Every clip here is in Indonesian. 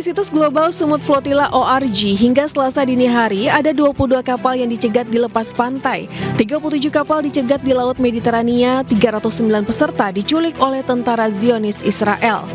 Dari situs global Sumut Flotilla ORG, hingga Selasa dini hari ada 22 kapal yang dicegat di lepas pantai, 37 kapal dicegat di Laut Mediterania, 309 peserta diculik oleh tentara Zionis Israel.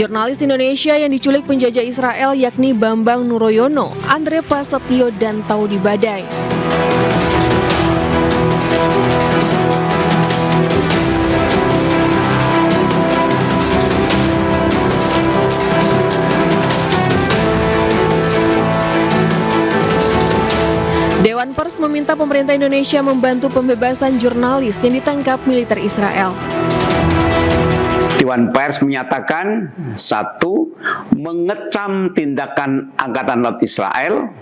Jurnalis Indonesia yang diculik penjajah Israel yakni Bambang Nuroyono, Andre Prasetyo, dan Taudi Badai. Dewan Pers meminta pemerintah Indonesia membantu pembebasan jurnalis yang ditangkap militer Israel. Dewan Pers menyatakan, satu, mengecam tindakan Angkatan Laut Israel.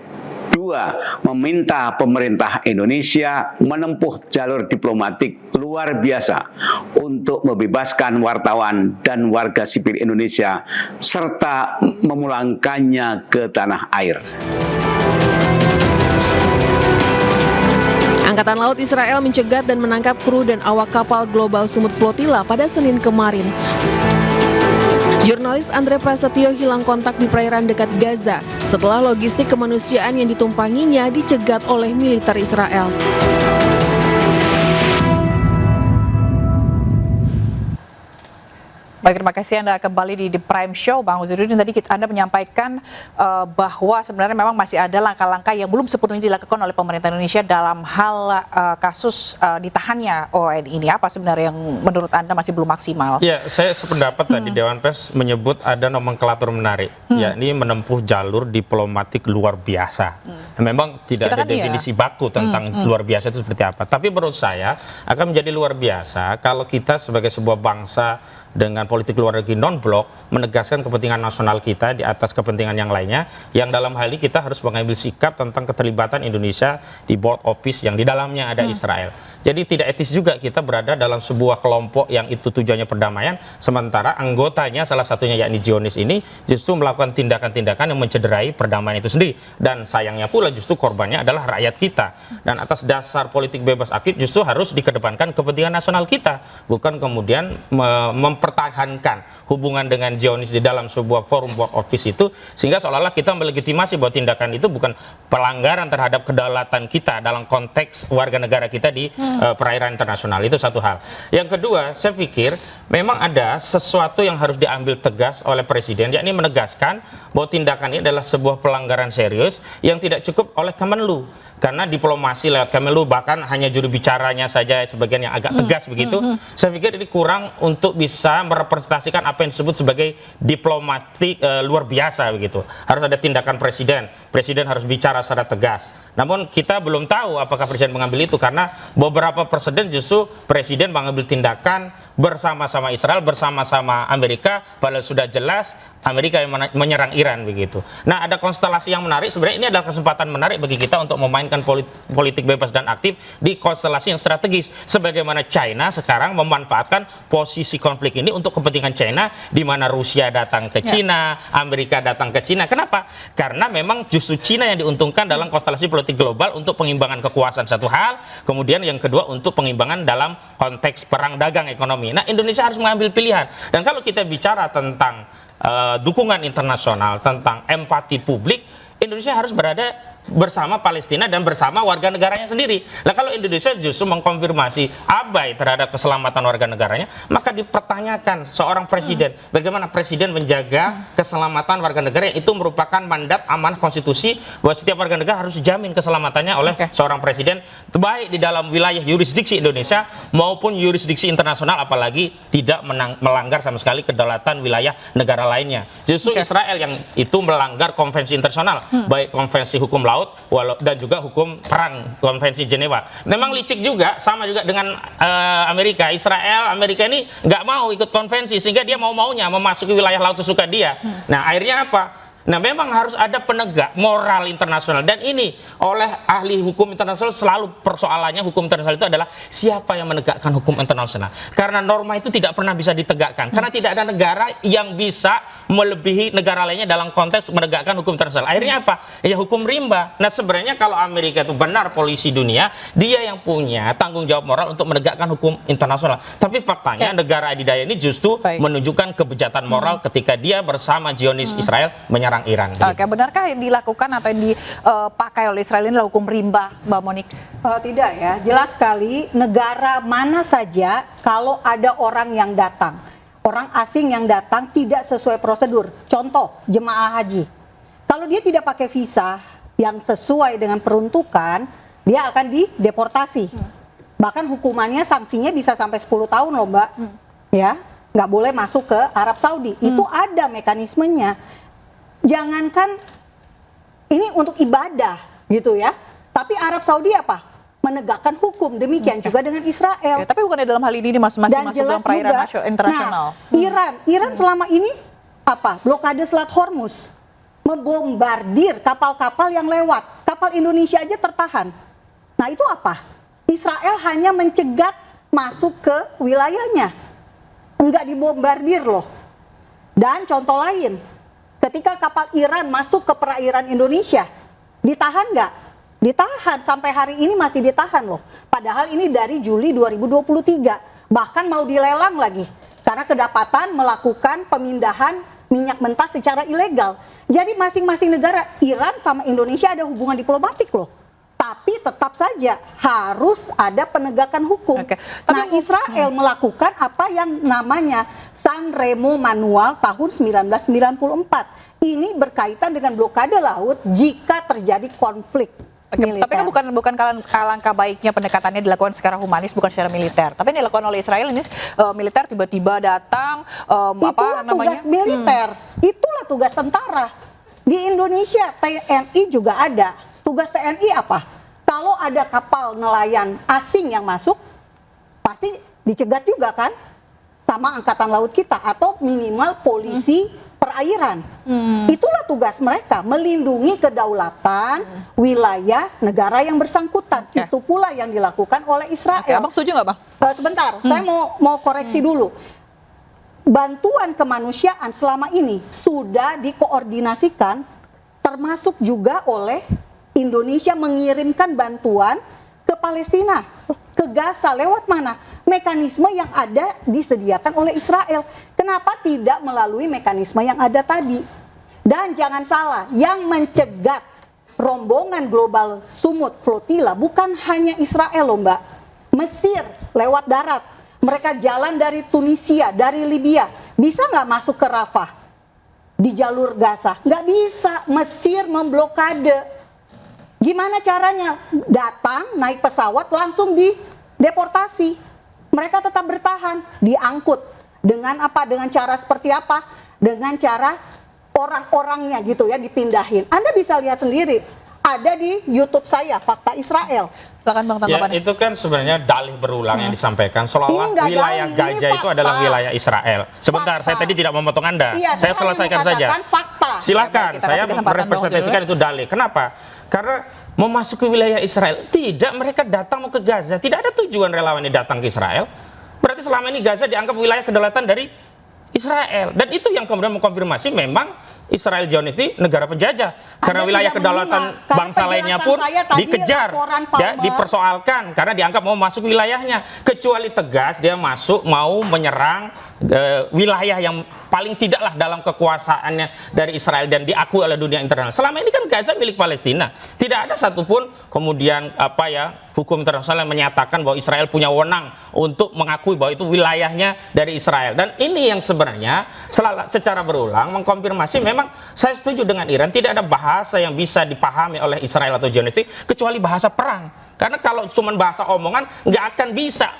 Dua, meminta pemerintah Indonesia menempuh jalur diplomatik luar biasa untuk membebaskan wartawan dan warga sipil Indonesia serta memulangkannya ke tanah air. Angkatan Laut Israel mencegat dan menangkap kru dan awak kapal Global Sumut Flotilla pada Senin kemarin. Jurnalis Andre Prasetyo hilang kontak di perairan dekat Gaza setelah logistik kemanusiaan yang ditumpanginya dicegat oleh militer Israel. Baik, terima kasih Anda kembali di The Prime Show. Bang Huziruddin, tadi Anda menyampaikan bahwa sebenarnya memang masih ada langkah-langkah yang belum sepenuhnya dilakukan oleh pemerintah Indonesia dalam hal kasus ditahannya ONI ini. Apa sebenarnya yang menurut Anda masih belum maksimal? Ya, saya sependapat tadi Dewan Pers menyebut ada nomenklatur menarik, yakni menempuh jalur diplomatik luar biasa. Memang tidak ada definisi baku tentang luar biasa itu seperti apa. Tapi menurut saya akan menjadi luar biasa kalau kita sebagai sebuah bangsa dengan politik luar negeri non-blok menegaskan kepentingan nasional kita di atas kepentingan yang lainnya, yang dalam hal ini kita harus mengambil sikap tentang keterlibatan Indonesia di board office yang di dalamnya ada Israel. Jadi tidak etis juga kita berada dalam sebuah kelompok yang itu tujuannya perdamaian, sementara anggotanya salah satunya yakni Zionis ini justru melakukan tindakan-tindakan yang mencederai perdamaian itu sendiri. Dan sayangnya pula justru korbannya adalah rakyat kita. Dan atas dasar politik bebas aktif justru harus dikedepankan kepentingan nasional kita, bukan kemudian mempertahankan hubungan dengan Zionis di dalam sebuah forum board office itu, sehingga seolah-olah kita melegitimasi bahwa tindakan itu bukan pelanggaran terhadap kedaulatan kita dalam konteks warga negara kita di perairan internasional. Itu satu hal. Yang kedua, saya pikir memang ada sesuatu yang harus diambil tegas oleh Presiden, yakni menegaskan bahwa tindakan ini adalah sebuah pelanggaran serius yang tidak cukup oleh Kemenlu. Karena diplomasi lewat Kemenlu, bahkan hanya juru bicaranya saja sebagian yang agak tegas begitu, saya pikir ini kurang untuk bisa merepresentasikan apa yang disebut sebagai diplomasi luar biasa begitu. Harus ada tindakan Presiden harus bicara secara tegas. Namun kita belum tahu apakah Presiden mengambil itu, karena beberapa presiden justru Presiden mengambil tindakan bersama-sama Israel, bersama-sama Amerika, padahal sudah jelas Amerika yang menyerang Iran begitu. Nah, ada konstelasi yang menarik, sebenarnya ini adalah kesempatan menarik bagi kita untuk memainkan politik bebas dan aktif di konstelasi yang strategis, sebagaimana China sekarang memanfaatkan posisi konflik ini untuk kepentingan China, di mana Rusia datang ke China, Amerika datang ke China. Kenapa? Karena memang justru China yang diuntungkan dalam konstelasi politik global untuk pengimbangan kekuasaan satu hal, kemudian yang kedua untuk pengimbangan dalam konteks perang dagang ekonomi. Nah, Indonesia harus mengambil pilihan. Dan kalau kita bicara tentang dukungan internasional, tentang empati publik, Indonesia harus berada bersama Palestina dan bersama warga negaranya sendiri. Nah, kalau Indonesia justru mengkonfirmasi abai terhadap keselamatan warga negaranya, maka dipertanyakan seorang presiden, bagaimana presiden menjaga keselamatan warga negara, yang itu merupakan mandat amanah konstitusi bahwa setiap warga negara harus dijamin keselamatannya oleh seorang presiden, baik di dalam wilayah yurisdiksi Indonesia maupun yurisdiksi internasional, apalagi tidak melanggar sama sekali kedaulatan wilayah negara lainnya. Justru Israel yang itu melanggar konvensi internasional, baik konvensi hukum laut dan juga hukum perang, konvensi Jenewa. Memang licik juga, sama juga dengan Amerika. Amerika ini nggak mau ikut konvensi, sehingga dia mau-maunya memasuki wilayah laut sesuka dia. Nah, akhirnya apa? Nah, memang harus ada penegak moral internasional, dan ini oleh ahli hukum internasional selalu persoalannya hukum internasional itu adalah siapa yang menegakkan hukum internasional. Karena norma itu tidak pernah bisa ditegakkan karena tidak ada negara yang bisa melebihi negara lainnya dalam konteks menegakkan hukum internasional. Akhirnya apa? Ya hukum rimba. Nah, sebenarnya kalau Amerika itu benar polisi dunia, dia yang punya tanggung jawab moral untuk menegakkan hukum internasional. Tapi faktanya negara adidaya ini justru menunjukkan kebejatan moral ketika dia bersama Zionis Israel menyerang Iran. Oke, benarkah yang dilakukan atau yang dipakai oleh Israel ini adalah hukum rimba, Mbak Monik? Tidak ya, jelas sekali negara mana saja kalau ada orang yang datang, orang asing yang datang tidak sesuai prosedur. Contoh, jemaah haji. Kalau dia tidak pakai visa yang sesuai dengan peruntukan, dia akan dideportasi. Bahkan hukumannya, sanksinya bisa sampai 10 tahun loh Mbak. Ya, nggak boleh masuk ke Arab Saudi. Itu ada mekanismenya. Jangankan ini untuk ibadah gitu ya. Tapi Arab Saudi apa? Menegakkan hukum. Demikian juga dengan Israel. Tapi bukannya dalam hal ini masih masuk dalam perairan internasional. Nah, Iran selama ini apa? Blokade Selat Hormuz, membombardir kapal-kapal yang lewat. Kapal Indonesia aja tertahan. Nah, itu apa? Israel hanya mencegat masuk ke wilayahnya. Enggak dibombardir loh. Dan contoh lain, ketika kapal Iran masuk ke perairan Indonesia, ditahan nggak? Ditahan, sampai hari ini masih ditahan loh. Padahal ini dari Juli 2023, bahkan mau dilelang lagi. Karena kedapatan melakukan pemindahan minyak mentah secara ilegal. Jadi masing-masing negara, Iran sama Indonesia ada hubungan diplomatik loh. Tapi tetap saja harus ada penegakan hukum. Nah, Israel melakukan apa yang namanya San Remo Manual tahun 1994. Ini berkaitan dengan blokade laut jika terjadi konflik militer. Tapi kan bukan alangkah baiknya pendekatannya dilakukan secara humanis, bukan secara militer. Tapi yang dilakukan oleh Israel ini militer tiba-tiba datang, tugas militer, itulah tugas tentara. Di Indonesia TNI juga ada. Tugas TNI apa? Kalau ada kapal nelayan asing yang masuk, pasti dicegat juga kan sama angkatan laut kita atau minimal polisi perairan. Itulah tugas mereka, melindungi kedaulatan wilayah negara yang bersangkutan. Itu pula yang dilakukan oleh Israel. Abang setuju nggak Bang? Sebentar, saya mau koreksi dulu. Bantuan kemanusiaan selama ini sudah dikoordinasikan, termasuk juga oleh Indonesia mengirimkan bantuan ke Palestina, ke Gaza. Lewat mana? Mekanisme yang ada disediakan oleh Israel. Kenapa tidak melalui mekanisme yang ada tadi? Dan jangan salah, yang mencegat rombongan global Sumut Flotilla bukan hanya Israel loh Mbak. Mesir lewat darat. Mereka jalan dari Tunisia, dari Libya. Bisa nggak masuk ke Rafah? Di jalur Gaza? Nggak bisa. Mesir memblokade. Gimana caranya? Datang, naik pesawat, langsung dideportasi. Mereka tetap bertahan, diangkut. Dengan apa? Dengan cara seperti apa? Dengan cara orang-orangnya gitu ya, dipindahin. Anda bisa lihat sendiri. Ada di YouTube saya, Fakta Israel. Silakan Bang, tanggapannya. Ya, itu kan sebenarnya dalih berulang yang disampaikan seolah-olah wilayah Gaza itu adalah wilayah Israel. Sebentar, saya tadi tidak memotong Anda. Iya, saya selesaikan saja. Fakta. Silakan, saya merepresentasikan itu dalih. Kenapa? Karena memasuki wilayah Israel, tidak, mereka datang mau ke Gaza. Tidak ada tujuan relawan ini datang ke Israel. Berarti selama ini Gaza dianggap wilayah kedaulatan dari Israel. Dan itu yang kemudian mengkonfirmasi memang Israel Zionis ini negara penjajah. Karena wilayah kedaulatan bangsa lainnya pun dikejar, ya, dipersoalkan karena dianggap mau masuk wilayahnya. Kecuali tegas dia masuk mau menyerang wilayah yang paling tidaklah dalam kekuasaannya dari Israel dan diakui oleh dunia internasional. Selama ini kan Gaza milik Palestina. Tidak ada satupun kemudian hukum internasional yang menyatakan bahwa Israel punya wewenang untuk mengakui bahwa itu wilayahnya dari Israel. Dan ini yang sebenarnya secara berulang mengkonfirmasi memang saya setuju dengan Iran, tidak ada bahasa yang bisa dipahami oleh Israel atau Zionis kecuali bahasa perang. Karena kalau cuma bahasa omongan nggak akan bisa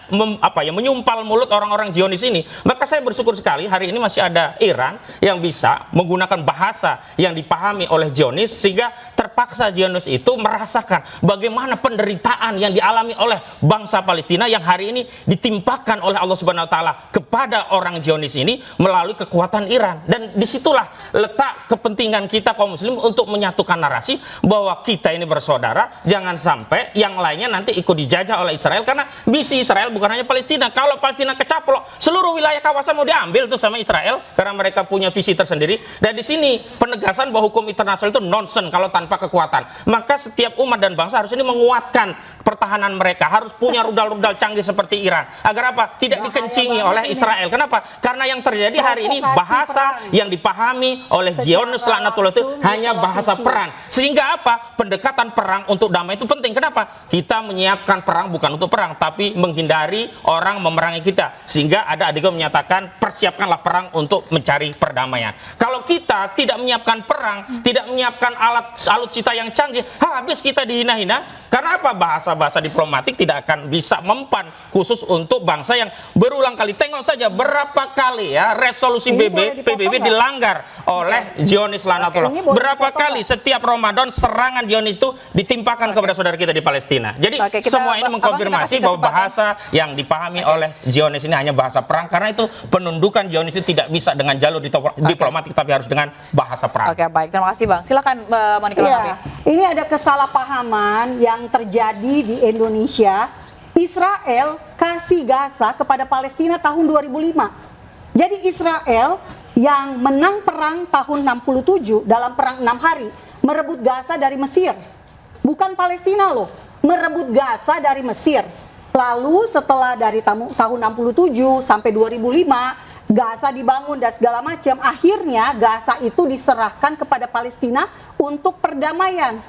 menyumpal mulut orang-orang Zionis ini. Maka saya bersyukur sekali hari ini masih ada ada Iran yang bisa menggunakan bahasa yang dipahami oleh Zionis, sehingga terpaksa Zionis itu merasakan bagaimana penderitaan yang dialami oleh bangsa Palestina yang hari ini ditimpakan oleh Allah Subhanahu wa taala kepada orang Zionis ini melalui kekuatan Iran. Dan disitulah letak kepentingan kita kaum muslim untuk menyatukan narasi bahwa kita ini bersaudara, jangan sampai yang lainnya nanti ikut dijajah oleh Israel, karena misi Israel bukan hanya Palestina. Kalau Palestina kecaplok, seluruh wilayah kawasan mau diambil tuh sama Israel karena mereka punya visi tersendiri. Dan di sini penegasan bahwa hukum internasional itu nonsen kalau tanpa kekuatan. Maka setiap umat dan bangsa harus ini menguatkan pertahanan mereka, harus punya rudal-rudal canggih seperti Iran. Agar apa? Tidak dikencingi oleh Israel. Kenapa? Karena yang terjadi hari ini bahasa yang dipahami oleh Zionis laknatullah itu hanya bahasa perang. Sehingga apa? Pendekatan perang untuk damai itu penting. Kenapa? Kita menyiapkan perang bukan untuk perang, tapi menghindari orang memerangi kita. Sehingga ada adegan menyatakan persiapkanlah perang untuk mencari perdamaian. Kalau kita tidak menyiapkan perang, tidak menyiapkan alat alutsista yang canggih, habis kita dihina-hina. Karena apa? Bahasa-bahasa diplomatik tidak akan bisa mempan, khusus untuk bangsa yang berulang kali. Tengok saja berapa kali ya resolusi PBB dilanggar oleh Zionis laknatullah. Berapa kali setiap Ramadan serangan Zionis itu ditimpakan kepada saudara kita di Palestina. Jadi semua ini mengkonfirmasi bahwa bahasa yang dipahami oleh Zionis ini hanya bahasa perang, karena itu penundukan Zionis itu tidak bisa dengan jalur diplomatik, tapi harus dengan bahasa perang. Oke, baik, terima kasih Bang. Silakan Monica Lamabe. Ini ada kesalahpahaman yang terjadi di Indonesia. Israel kasih Gaza kepada Palestina tahun 2005. Jadi Israel yang menang perang tahun 67 dalam perang 6 hari merebut Gaza dari Mesir. Bukan Palestina loh, merebut Gaza dari Mesir. Lalu setelah dari tahun 67 sampai 2005, Gaza dibangun dan segala macam, akhirnya Gaza itu diserahkan kepada Palestina untuk perdamaian.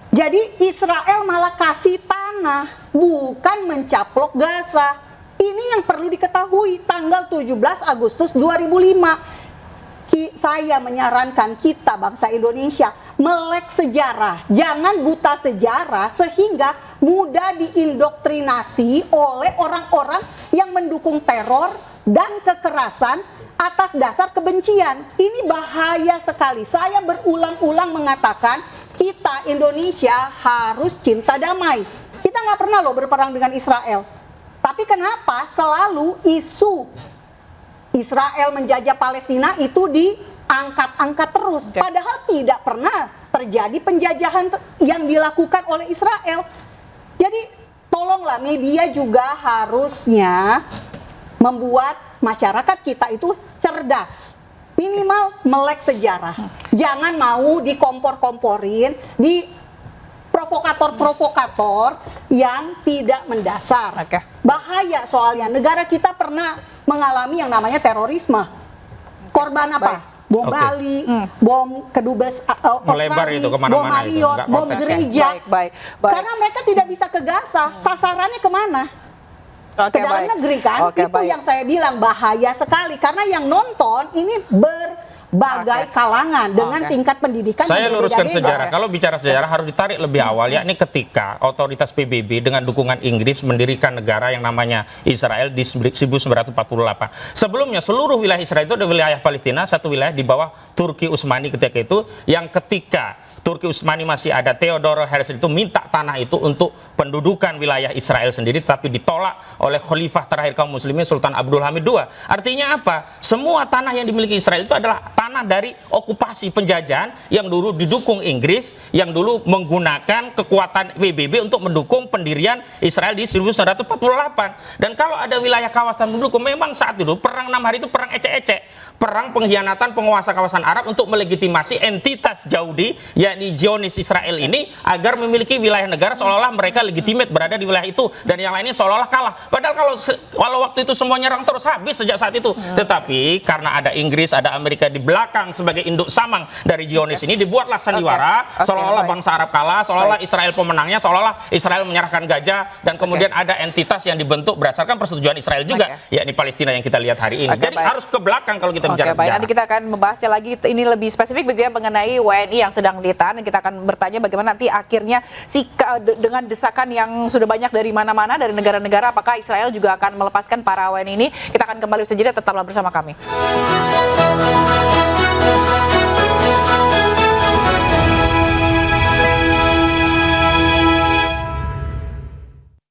Jadi Israel malah kasih tanah, bukan mencaplok Gaza. Ini yang perlu diketahui. Tanggal 17 Agustus 2005, saya menyarankan kita bangsa Indonesia melek sejarah, jangan buta sejarah sehingga mudah diindoktrinasi oleh orang-orang yang mendukung teror dan kekerasan atas dasar kebencian. Ini bahaya sekali. Saya berulang-ulang mengatakan kita Indonesia harus cinta damai. Kita nggak pernah loh berperang dengan Israel. Tapi kenapa selalu isu Israel menjajah Palestina itu diangkat-angkat terus? Padahal tidak pernah terjadi penjajahan yang dilakukan oleh Israel. Jadi tolonglah media juga harusnya membuat masyarakat kita itu cerdas. Minimal melek sejarah. Jangan mau dikompor-komporin, di provokator-provokator yang tidak mendasar. Bahaya soalnya. Negara kita pernah mengalami yang namanya terorisme. Korban apa? Bom Bali, bom kedubes melebar itu kemana-mana, bom Marriott, bom gereja. Baik. Karena mereka tidak bisa ke Gaza. Sasarannya kemana? Ke dalam negeri kan, itu yang saya bilang bahaya sekali, karena yang nonton ini berbagai kalangan dengan tingkat pendidikan. Saya luruskan sejarah. Kalau bicara sejarah harus ditarik lebih awal, yakni ketika otoritas PBB dengan dukungan Inggris mendirikan negara yang namanya Israel di 1948. Sebelumnya seluruh wilayah Israel itu ada wilayah Palestina, satu wilayah di bawah Turki Utsmani ketika itu, yang ketika Turki Utsmani masih ada, Theodor Herzl itu minta tanah itu untuk pendudukan wilayah Israel sendiri, tapi ditolak oleh khalifah terakhir kaum muslimin Sultan Abdul Hamid II. Artinya apa? Semua tanah yang dimiliki Israel itu adalah tanah dari okupasi penjajahan yang dulu didukung Inggris, yang dulu menggunakan kekuatan PBB untuk mendukung pendirian Israel di 1948. Dan kalau ada wilayah kawasan mendukung, memang saat itu perang 6 hari itu perang ecek-ecek. Perang pengkhianatan penguasa kawasan Arab untuk melegitimasi entitas Yahudi, yakni Zionis Israel ini, agar memiliki wilayah negara seolah-olah mereka legitimate berada di wilayah itu, dan yang lainnya seolah-olah kalah. Padahal kalau waktu itu semua nyerang terus habis sejak saat itu. Tetapi karena ada Inggris, ada Amerika di belakang sebagai induk samang dari Zionis ini, dibuatlah sandiwara seolah-olah bangsa Arab kalah, seolah-olah Israel pemenangnya, seolah-olah Israel menyerahkan gajah, dan kemudian ada entitas yang dibentuk berdasarkan persetujuan Israel juga, yakni Palestina yang kita lihat hari ini. Jadi harus ke belakang kalau kita bicara sejarah. Nanti kita akan membahasnya lagi, ini lebih spesifik begitu ya mengenai WNI yang sedang ditahan, dan kita akan bertanya bagaimana nanti akhirnya dengan desakan yang sudah banyak dari mana-mana, dari negara-negara, apakah Israel juga akan melepaskan para WNI ini. Kita akan kembali saja, tetaplah bersama kami.